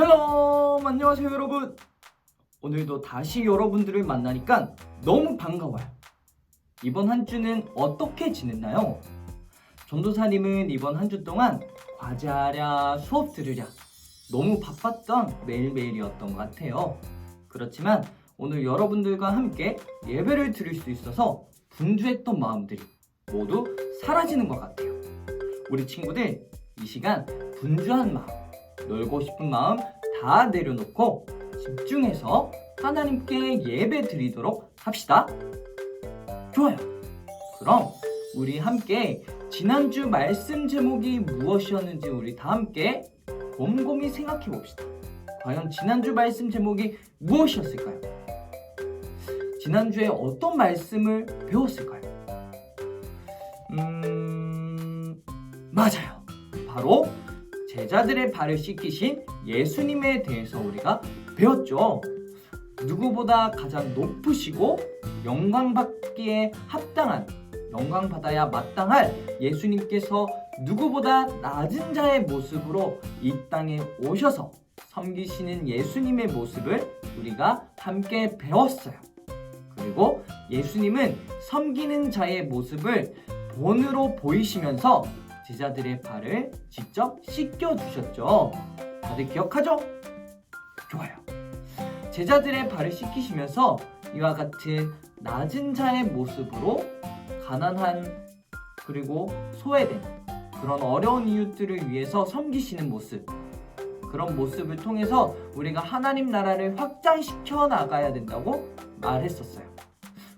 샬롬! 안녕하세요 여러분. 오늘도 다시 여러분들을 만나니까 너무 반가워요. 이번 한 주는 어떻게 지냈나요? 전도사님은 이번 한 주 동안 과제하랴 수업 들으랴 너무 바빴던 매일매일이었던 것 같아요. 그렇지만 오늘 여러분들과 함께 예배를 드릴 수 있어서 분주했던 마음들이 모두 사라지는 것 같아요. 우리 친구들 이 시간 분주한 마음, 놀고 싶은 마음 다 내려놓고 집중해서 하나님께 예배 드리도록 합시다. 좋아요. 그럼 우리 함께 지난주 말씀 제목이 무엇이었는지 우리 다 함께 곰곰이 생각해 봅시다. 과연 지난주 말씀 제목이 무엇이었을까요? 지난주에 어떤 말씀을 배웠을까요? 맞아요. 바로 제자들의 발을 씻기신 예수님에 대해서 우리가 배웠죠. 누구보다 가장 높으시고 영광받기에 합당한, 영광받아야 마땅할 예수님께서 누구보다 낮은 자의 모습으로 이 땅에 오셔서 섬기시는 예수님의 모습을 우리가 함께 배웠어요. 그리고 예수님은 섬기는 자의 모습을 본으로 보이시면서 제자들의 발을 직접 씻겨주셨죠. 다들 기억하죠? 좋아요. 제자들의 발을 씻기시면서 이와 같은 낮은 자의 모습으로 가난한 그리고 소외된 그런 어려운 이웃들을 위해서 섬기시는 모습, 그런 모습을 통해서 우리가 하나님 나라를 확장시켜 나가야 된다고 말했었어요.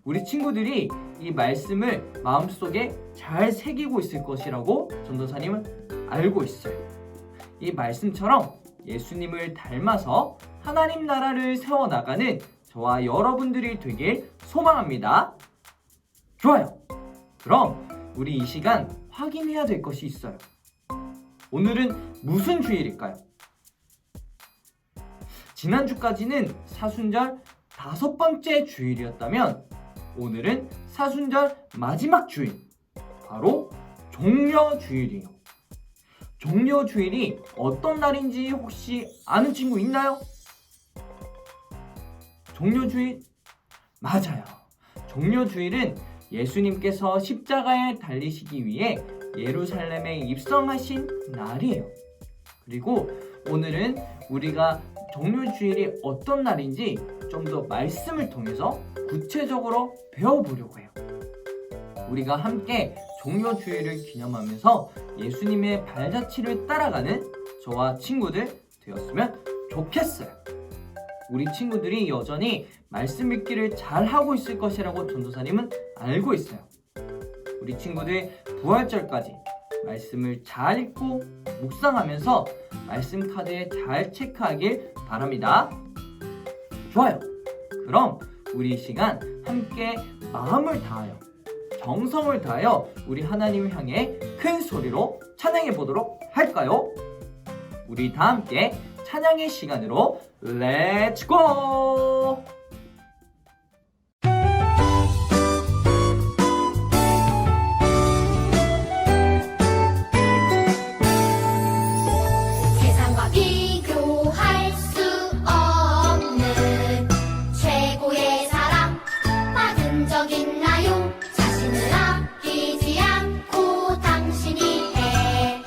우리 친구들이 이 말씀을 마음속에 잘 새기고 있을 것이라고 전도사님은 알고 있어요. 이 말씀처럼 예수님을 닮아서 하나님 나라를 세워나가는 저와 여러분들이 되길 소망합니다. 좋아요. 그럼 우리 이 시간 확인해야 될 것이 있어요. 오늘은 무슨 주일일까요? 지난주까지는 사순절 5번째 주일이었다면 오늘은 사순절 마지막 주일, 바로 종려주일이에요. 종려주일이 어떤 날인지 혹시 아는 친구 있나요? 종려주일? 맞아요. 종려주일은 예수님께서 십자가에 달리시기 위해 예루살렘에 입성하신 날이에요. 그리고 오늘은 우리가 종려주일이 어떤 날인지 좀 더 말씀을 통해서 구체적으로 배워보려고 해요. 우리가 함께 종려주일을 기념하면서 예수님의 발자취를 따라가는 저와 친구들 되었으면 좋겠어요. 우리 친구들이 여전히 말씀 읽기를 잘 하고 있을 것이라고 전도사님은 알고 있어요. 우리 친구들 부활절까지 말씀을 잘 읽고 묵상하면서 말씀 카드에 잘 체크하길 바랍니다. 좋아요. 그럼 우리 이 시간 함께 마음을 다하여 정성을 다하여 우리 하나님을 향해 큰 소리로 찬양해 보도록 할까요? 우리 다 함께 찬양의 시간으로 렛츠고! 세상과 비교할 수 없는 최고의 사랑 받은 적 있나요? 자신을 아끼지 않고 당신이 해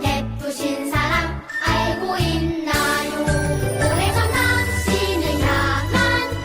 베푸신 사랑 알고 있나요? 오래전 당신을 향한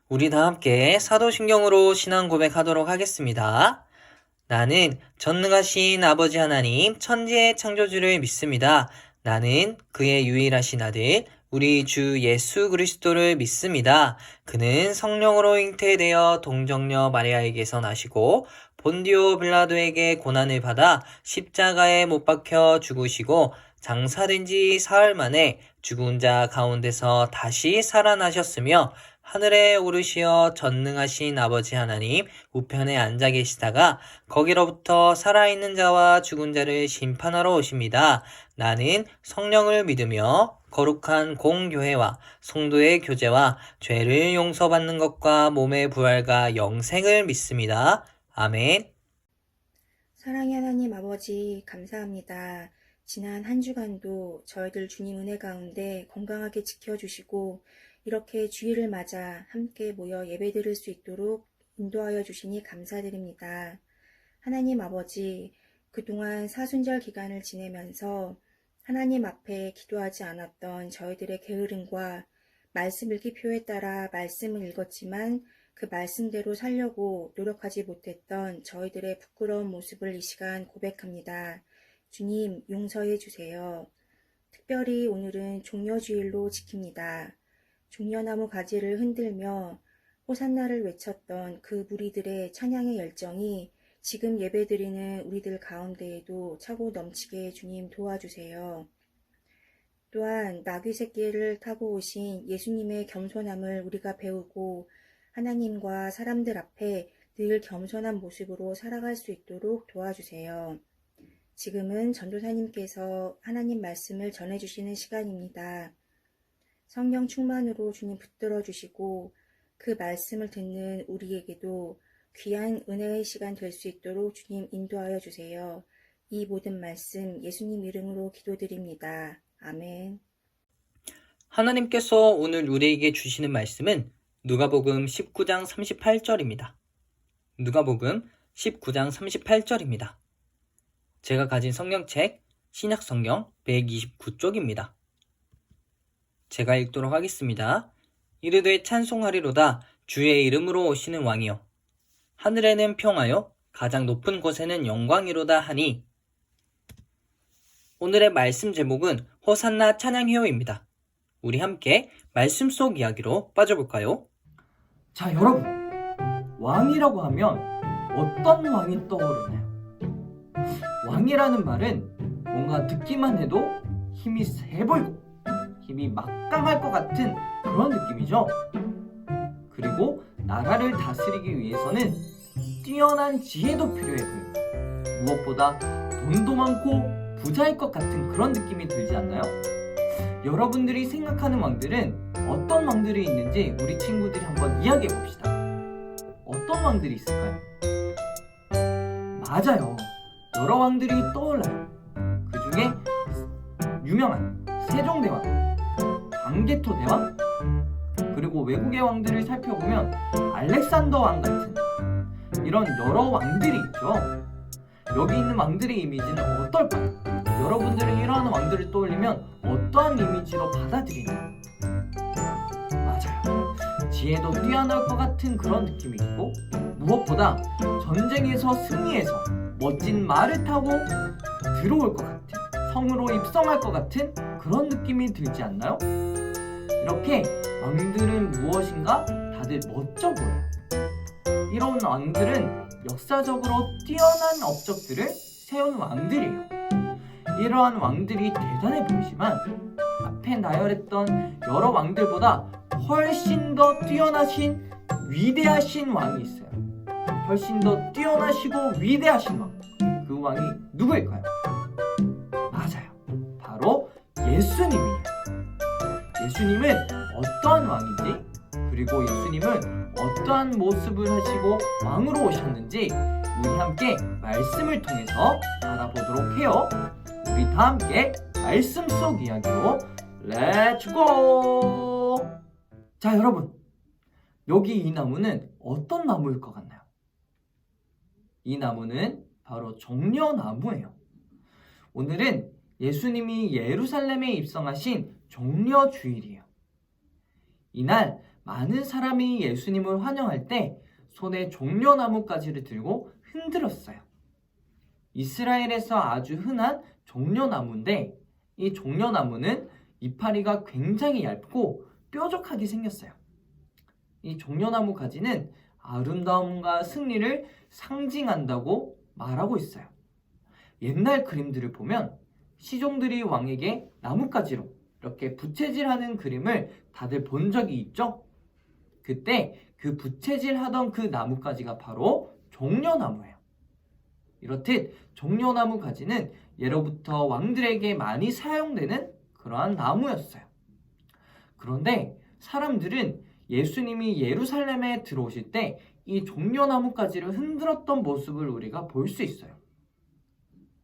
우리 다 함께 사도신경으로 신앙 고백하도록 하겠습니다. 나는 전능하신 아버지 하나님 천지의 창조주를 믿습니다. 나는 그의 유일하신 아들 우리 주 예수 그리스도를 믿습니다. 그는 성령으로 잉태되어 동정녀 마리아에게서 나시고 본디오 빌라도에게 고난을 받아 십자가에 못 박혀 죽으시고 장사된 지 사흘 만에 죽은 자 가운데서 다시 살아나셨으며 하늘에 오르시어 전능하신 아버지 하나님 우편에 앉아 계시다가 거기로부터 살아있는 자와 죽은 자를 심판하러 오십니다. 나는 성령을 믿으며 거룩한 공교회와 성도의 교제와 죄를 용서받는 것과 몸의 부활과 영생을 믿습니다. 아멘. 사랑의 하나님 아버지 감사합니다. 지난 한 주간도 저희들 주님 은혜 가운데 건강하게 지켜주시고 이렇게 주일을 맞아 함께 모여 예배드릴 수 있도록 인도하여 주시니 감사드립니다. 하나님 아버지, 그동안 사순절 기간을 지내면서 하나님 앞에 기도하지 않았던 저희들의 게으름과 말씀 읽기표에 따라 말씀을 읽었지만 그 말씀대로 살려고 노력하지 못했던 저희들의 부끄러운 모습을 이 시간 고백합니다. 주님 용서해 주세요. 특별히 오늘은 종려주일로 지킵니다. 종려나무 가지를 흔들며 호산나를 외쳤던 그 무리들의 찬양의 열정이 지금 예배드리는 우리들 가운데에도 차고 넘치게 주님 도와주세요. 또한 나귀 새끼를 타고 오신 예수님의 겸손함을 우리가 배우고 하나님과 사람들 앞에 늘 겸손한 모습으로 살아갈 수 있도록 도와주세요. 지금은 전도사님께서 하나님 말씀을 전해주시는 시간입니다. 성령 충만으로 주님 붙들어 주시고 그 말씀을 듣는 우리에게도 귀한 은혜의 시간 될 수 있도록 주님 인도하여 주세요. 이 모든 말씀 예수님 이름으로 기도드립니다. 아멘. 하나님께서 오늘 우리에게 주시는 말씀은 누가복음 19장 38절입니다. 누가복음 19장 38절입니다. 제가 가진 성경책 신약성경 129쪽입니다. 제가 읽도록 하겠습니다. 이르되 찬송하리로다 주의 이름으로 오시는 왕이여 하늘에는 평하여 가장 높은 곳에는 영광이로다 하니. 오늘의 말씀 제목은 호산나 찬양회요입니다. 우리 함께 말씀 속 이야기로 빠져볼까요? 자, 여러분, 왕이라고 하면 어떤 왕이 떠오르나요? 왕이라는 말은 뭔가 듣기만 해도 힘이 세 보이고 힘이 막강할 것 같은 그런 느낌이죠. 그리고 나라를 다스리기 위해서는 뛰어난 지혜도 필요해 보이고 무엇보다 돈도 많고 부자일 것 같은 그런 느낌이 들지 않나요? 여러분들이 생각하는 왕들은 어떤 왕들이 있는지 우리 친구들이 한번 이야기해 봅시다. 어떤 왕들이 있을까요? 맞아요. 여러 왕들이 떠올라요. 그 중에 유명한 세종대왕, 광개토대왕, 그리고 외국의 왕들을 살펴보면 알렉산더 왕 같은 이런 여러 왕들이 있죠. 여기 있는 왕들의 이미지는 어떨까요? 여러분들은 이러한 왕들을 떠올리면 어떠한 이미지로 받아들이나요? 맞아요. 지혜도 뛰어날 것 같은 그런 느낌이 있고 무엇보다 전쟁에서 승리해서 멋진 말을 타고 들어올 것 같은 성으로 입성할 것 같은 그런 느낌이 들지 않나요? 이렇게 왕들은 무엇인가 다들 멋져 보여요. 이런 왕들은 역사적으로 뛰어난 업적들을 세운 왕들이에요. 이러한 왕들이 대단해 보이지만 앞에 나열했던 여러 왕들보다 훨씬 더 뛰어나신 위대하신 왕이 있어요. 훨씬 더 뛰어나시고 위대하신 왕. 그 왕이 누구일까요? 맞아요. 바로 예수님이에요. 예수님은 어떠한 왕인지 그리고 예수님은 어떠한 모습을 하시고 왕으로 오셨는지 우리 함께 말씀을 통해서 알아보도록 해요. 우리 다 함께 말씀 속 이야기로 렛츠고! 자, 여러분, 여기 이 나무는 어떤 나무일 것 같나요? 이 나무는 바로 종려나무예요. 오늘은 예수님이 예루살렘에 입성하신 종려주일이에요. 이날 많은 사람이 예수님을 환영할 때 손에 종려나무가지를 들고 흔들었어요. 이스라엘에서 아주 흔한 종려나무인데 이 종려나무는 이파리가 굉장히 얇고 뾰족하게 생겼어요. 이 종려나무 가지는 아름다움과 승리를 상징한다고 말하고 있어요. 옛날 그림들을 보면 시종들이 왕에게 나뭇가지로 이렇게 부채질하는 그림을 다들 본 적이 있죠? 그때 그 부채질하던 그 나뭇가지가 바로 종려나무예요. 이렇듯 종려나무 가지는 예로부터 왕들에게 많이 사용되는 그러한 나무였어요. 그런데 사람들은 예수님이 예루살렘에 들어오실 때 이 종려나무 가지를 흔들었던 모습을 우리가 볼 수 있어요.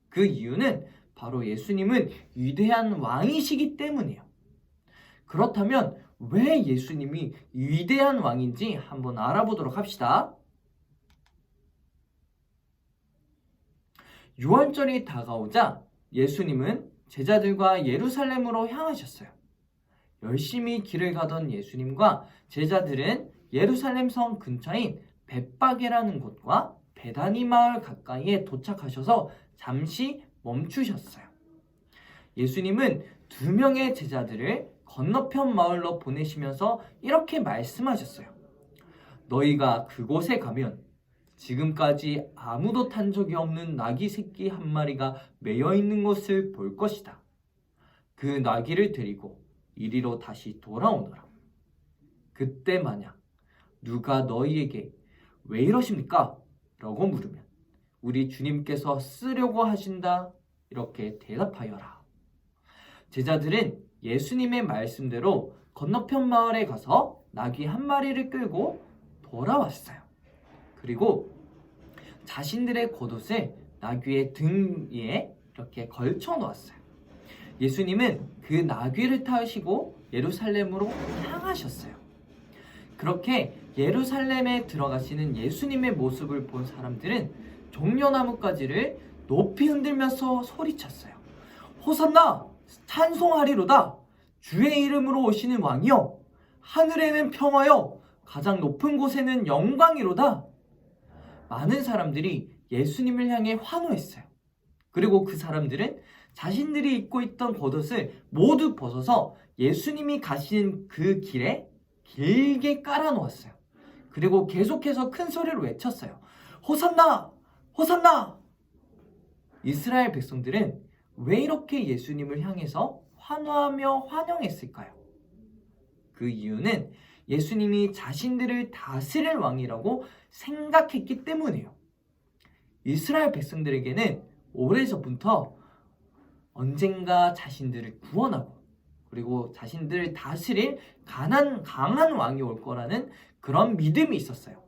그 이유는 바로 예수님은 위대한 왕이시기 때문이에요. 그렇다면 왜 예수님이 위대한 왕인지 한번 알아보도록 합시다. 유월절이 다가오자 예수님은 제자들과 예루살렘으로 향하셨어요. 열심히 길을 가던 예수님과 제자들은 예루살렘 성 근처인 벳바게라는 곳과 베다니 마을 가까이에 도착하셔서 잠시 멈추셨어요. 예수님은 2명의 제자들을 건너편 마을로 보내시면서 이렇게 말씀하셨어요. 너희가 그곳에 가면 지금까지 아무도 탄 적이 없는 나귀 새끼 한 마리가 매여 있는 것을 볼 것이다. 그 나귀를 데리고 이리로 다시 돌아오너라. 그때 만약 누가 너희에게 왜 이러십니까? 라고 물으면 우리 주님께서 쓰려고 하신다. 이렇게 대답하여라. 제자들은 예수님의 말씀대로 건너편 마을에 가서 나귀 한 마리를 끌고 돌아왔어요. 그리고 자신들의 겉옷을 나귀의 등 위에 이렇게 걸쳐 놓았어요. 예수님은 그 나귀를 타시고 예루살렘으로 향하셨어요. 그렇게 예루살렘에 들어가시는 예수님의 모습을 본 사람들은 종려나무가지를 높이 흔들면서 소리쳤어요. 호산나! 찬송하리로다! 주의 이름으로 오시는 왕이여! 하늘에는 평화여! 가장 높은 곳에는 영광이로다! 많은 사람들이 예수님을 향해 환호했어요. 그리고 그 사람들은 자신들이 입고 있던 겉옷을 모두 벗어서 예수님이 가시는 그 길에 길게 깔아놓았어요. 그리고 계속해서 큰 소리로 외쳤어요. 호산나! 호산나! 이스라엘 백성들은 왜 이렇게 예수님을 향해서 환호하며 환영했을까요? 그 이유는 예수님이 자신들을 다스릴 왕이라고 생각했기 때문이에요. 이스라엘 백성들에게는 오래전부터 언젠가 자신들을 구원하고 그리고 자신들을 다스릴 강한 왕이 올 거라는 그런 믿음이 있었어요.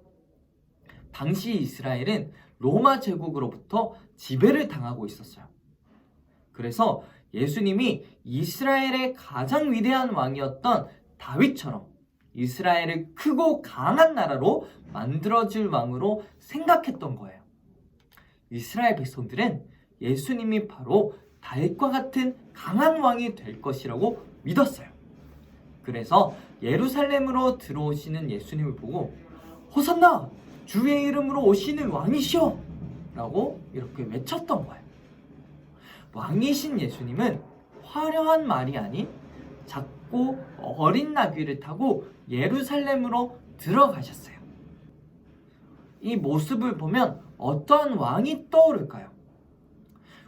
당시 이스라엘은 로마 제국으로부터 지배를 당하고 있었어요. 그래서 예수님이 이스라엘의 가장 위대한 왕이었던 다윗처럼 이스라엘을 크고 강한 나라로 만들어줄 왕으로 생각했던 거예요. 이스라엘 백성들은 예수님이 바로 다윗과 같은 강한 왕이 될 것이라고 믿었어요. 그래서 예루살렘으로 들어오시는 예수님을 보고 호산나! 주의 이름으로 오시는 왕이시여! 라고 이렇게 외쳤던 거예요. 왕이신 예수님은 화려한 말이 아닌 작고 어린 나귀를 타고 예루살렘으로 들어가셨어요. 이 모습을 보면 어떠한 왕이 떠오를까요?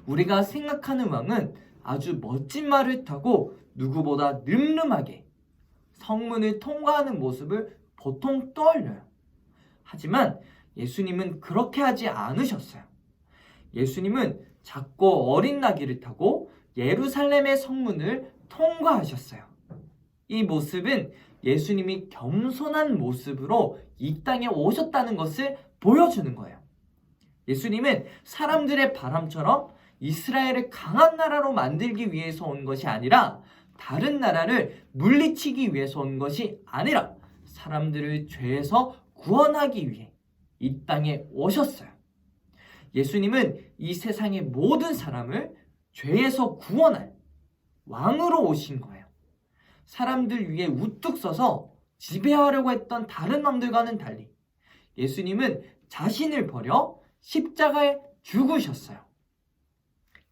우리가 생각하는 왕은 아주 멋진 말을 타고 누구보다 늠름하게 성문을 통과하는 모습을 보통 떠올려요. 하지만 예수님은 그렇게 하지 않으셨어요. 예수님은 작고 어린 나귀를 타고 예루살렘의 성문을 통과하셨어요. 이 모습은 예수님이 겸손한 모습으로 이 땅에 오셨다는 것을 보여주는 거예요. 예수님은 사람들의 바람처럼 이스라엘을 강한 나라로 만들기 위해서 온 것이 아니라 다른 나라를 물리치기 위해서 온 것이 아니라 사람들을 죄에서 구원하기 위해 이 땅에 오셨어요. 예수님은 이 세상의 모든 사람을 죄에서 구원할 왕으로 오신 거예요. 사람들 위에 우뚝 서서 지배하려고 했던 다른 왕들과는 달리 예수님은 자신을 버려 십자가에 죽으셨어요.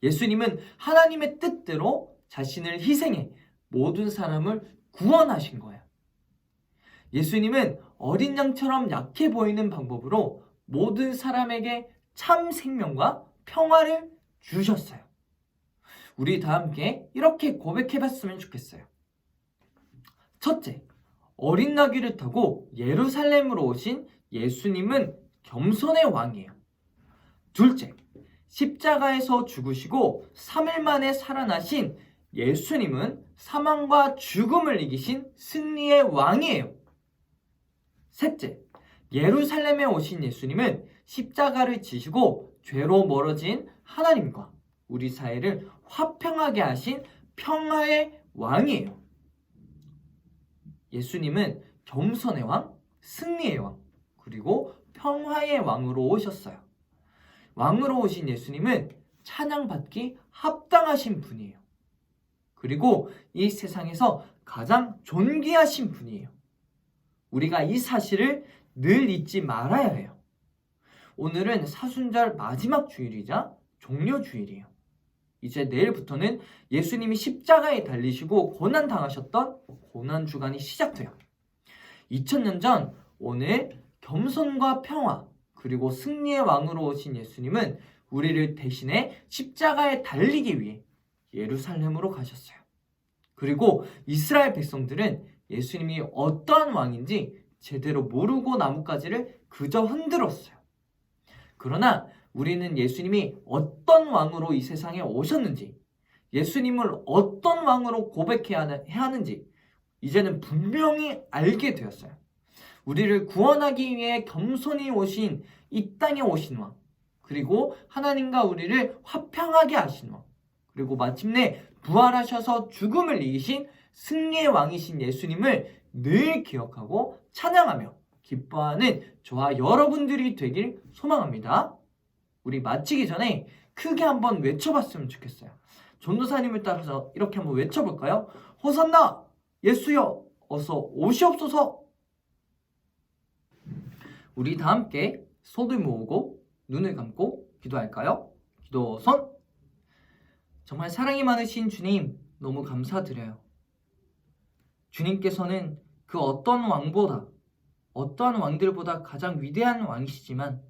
예수님은 하나님의 뜻대로 자신을 희생해 모든 사람을 구원하신 거예요. 예수님은 어린 양처럼 약해 보이는 방법으로 모든 사람에게 참 생명과 평화를 주셨어요. 우리 다 함께 이렇게 고백해봤으면 좋겠어요. 첫째, 어린 나귀를 타고 예루살렘으로 오신 예수님은 겸손의 왕이에요. 둘째, 십자가에서 죽으시고 3일 만에 살아나신 예수님은 사망과 죽음을 이기신 승리의 왕이에요. 셋째, 예루살렘에 오신 예수님은 십자가를 지시고 죄로 멀어진 하나님과 우리 사이를 화평하게 하신 평화의 왕이에요. 예수님은 겸손의 왕, 승리의 왕, 그리고 평화의 왕으로 오셨어요. 왕으로 오신 예수님은 찬양받기 합당하신 분이에요. 그리고 이 세상에서 가장 존귀하신 분이에요. 우리가 이 사실을 늘 잊지 말아야 해요. 오늘은 사순절 마지막 주일이자 종려주일이에요. 이제 내일부터는 예수님이 십자가에 달리시고 고난당하셨던 고난주간이 시작돼요. 2000년 전 오늘 겸손과 평화 그리고 승리의 왕으로 오신 예수님은 우리를 대신해 십자가에 달리기 위해 예루살렘으로 가셨어요. 그리고 이스라엘 백성들은 예수님이 어떠한 왕인지 제대로 모르고 나뭇가지를 그저 흔들었어요. 그러나 우리는 예수님이 어떤 왕으로 이 세상에 오셨는지, 예수님을 어떤 왕으로 고백해야 하는지 이제는 분명히 알게 되었어요. 우리를 구원하기 위해 겸손히 오신 이 땅에 오신 왕, 그리고 하나님과 우리를 화평하게 하신 왕, 그리고 마침내 부활하셔서 죽음을 이기신 승리의 왕이신 예수님을 늘 기억하고 찬양하며 기뻐하는 저와 여러분들이 되길 소망합니다. 우리 마치기 전에 크게 한번 외쳐봤으면 좋겠어요. 전도사님을 따라서 이렇게 한번 외쳐볼까요? 호산나 예수여 어서 오시옵소서. 우리 다 함께 손을 모으고 눈을 감고 기도할까요? 기도 손. 정말 사랑이 많으신 주님 너무 감사드려요. 주님께서는 그 어떤 왕보다 어떠한 왕들보다 가장 위대한 왕이시지만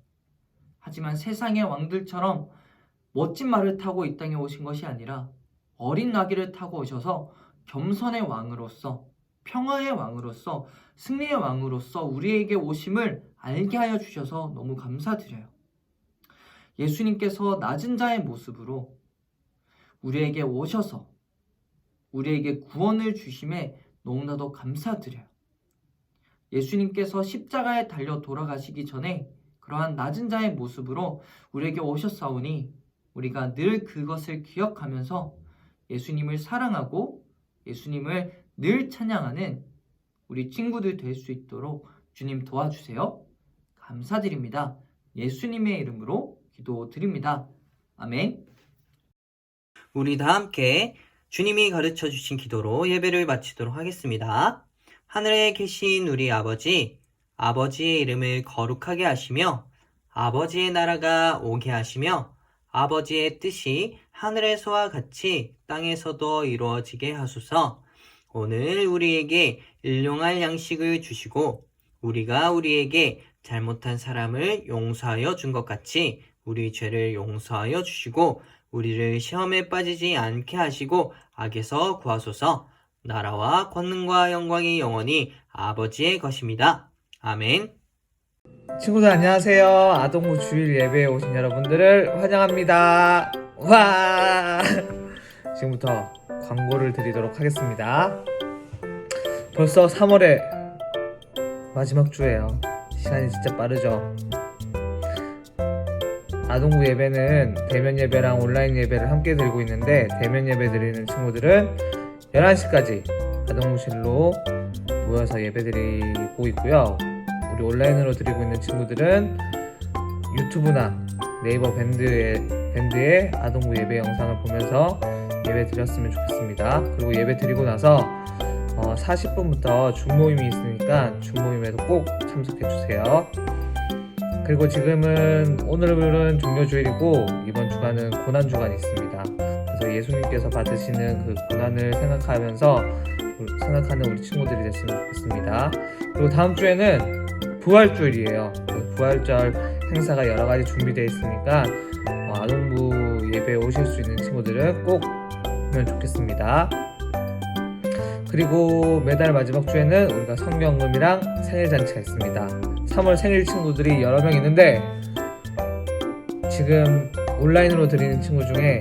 하지만 세상의 왕들처럼 멋진 말을 타고 이 땅에 오신 것이 아니라 어린 나귀를 타고 오셔서 겸손의 왕으로서 평화의 왕으로서 승리의 왕으로서 우리에게 오심을 알게 하여 주셔서 너무 감사드려요. 예수님께서 낮은 자의 모습으로 우리에게 오셔서 우리에게 구원을 주심에 너무나도 감사드려요. 예수님께서 십자가에 달려 돌아가시기 전에 그러한 낮은 자의 모습으로 우리에게 오셨사오니 우리가 늘 그것을 기억하면서 예수님을 사랑하고 예수님을 늘 찬양하는 우리 친구들 될 수 있도록 주님 도와주세요. 감사드립니다. 예수님의 이름으로 기도드립니다. 아멘. 우리 다 함께 주님이 가르쳐 주신 기도로 예배를 마치도록 하겠습니다. 하늘에 계신 우리 아버지, 아버지의 이름을 거룩하게 하시며 아버지의 나라가 오게 하시며 아버지의 뜻이 하늘에서와 같이 땅에서도 이루어지게 하소서. 오늘 우리에게 일용할 양식을 주시고 우리가 우리에게 잘못한 사람을 용서하여 준 것 같이 우리 죄를 용서하여 주시고 우리를 시험에 빠지지 않게 하시고 악에서 구하소서. 나라와 권능과 영광이 영원히 아버지의 것입니다. 아멘. 친구들 안녕하세요. 아동부 주일 예배에 오신 여러분들을 환영합니다. 와! 지금부터 광고를 드리도록 하겠습니다. 벌써 3월의 마지막 주예요. 시간이 진짜 빠르죠. 아동부 예배는 대면 예배랑 온라인 예배를 함께 드리고 있는데 대면 예배 드리는 친구들은 11시까지 아동부실로 모여서 예배 드리고 있고요. 우리 온라인으로 드리고 있는 친구들은 유튜브나 네이버 밴드의 아동부 예배 영상을 보면서 예배 드렸으면 좋겠습니다. 그리고 예배 드리고 나서 40분부터 줌모임이 있으니까 줌모임에도 꼭 참석해주세요. 그리고 지금은 오늘은 종료주일이고 이번 주간은 고난주간이 있습니다. 그래서 예수님께서 받으시는 그 고난을 생각하는 우리 친구들이 됐으면 좋겠습니다. 그리고 다음 주에는 부활주일이에요. 그 부활절 행사가 여러 가지 준비되어 있으니까 아동부 예배에 오실 수 있는 친구들은 꼭 오면 좋겠습니다. 그리고 매달 마지막 주에는 우리가 성경음이랑 생일잔치가 있습니다. 3월 생일 친구들이 여러 명 있는데 지금 온라인으로 드리는 친구 중에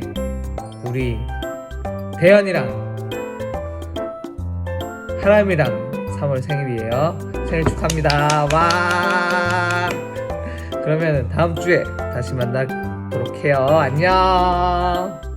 우리 대현이랑 하람이랑 3월 생일이에요. 생일 축하합니다. 와! 그러면 다음 주에 다시 만나도록 해요. 안녕!